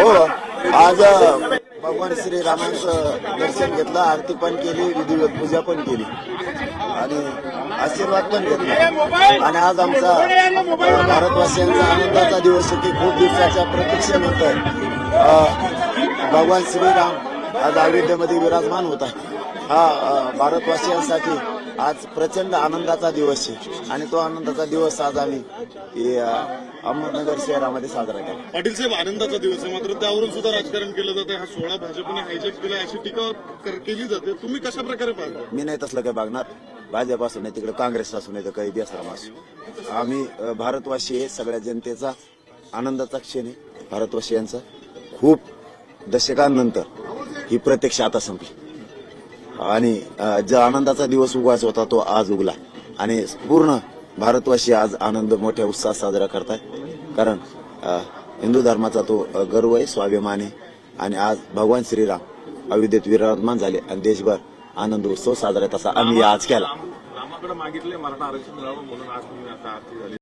हो, आज भगवान श्रीरामांचं दर्शन घेतलं, आरती पण केली, विधिवत पूजा पण केली आणि आशीर्वाद पण घेतला. आणि आज आमचा भारतवासियांचा आनंदाचा दिवस की खूप दिवसाच्या प्रतीक्षेनंतर भगवान श्रीराम आज अयोध्येमध्ये विराजमान होत आहे. हा भारतवासियांसाठी आज प्रचंड आनंदाचा दिवस आहे आणि तो आनंदाचा दिवस आज आम्ही अहमदनगर शहरामध्ये साजरा केला. पाटील साहेब, आनंदाचा दिवस आहे, मात्र त्यावरून सुद्धा राजकारण केलं जातं. हा सोहळा भाजपने हायजॅक केला अशी टीका केली जाते. तुम्ही कशा प्रकारे पाहता? मी नाही तसलं काही बघणार. भाजप असू नाही, तिकडे काँग्रेस असू नाही, तर काही बेसराम असू. आम्ही भारतवासी आहे, सगळ्या जनतेचा आनंदाचा क्षण आहे. भारतवासियांचा खूप दशकांनंतर ही प्रतीक्षा आता संपली आणि जो आनंदाचा दिवस उगवायचा होता तो आज उगला आणि पूर्ण भारतवासी आज आनंद मोठ्या उत्साहात साजरा करताय. कारण हिंदू धर्माचा तो गर्व आहे, स्वाभिमान आहे आणि आज भगवान श्रीराम अयोध्येत विराजमान झाले आणि देशभर आनंद उत्सव साजरा तसा आम्ही आज केला. रामाकडे मागितले मराठा आरक्षण मिळावं म्हणून आज तुम्ही आता आरती झाली.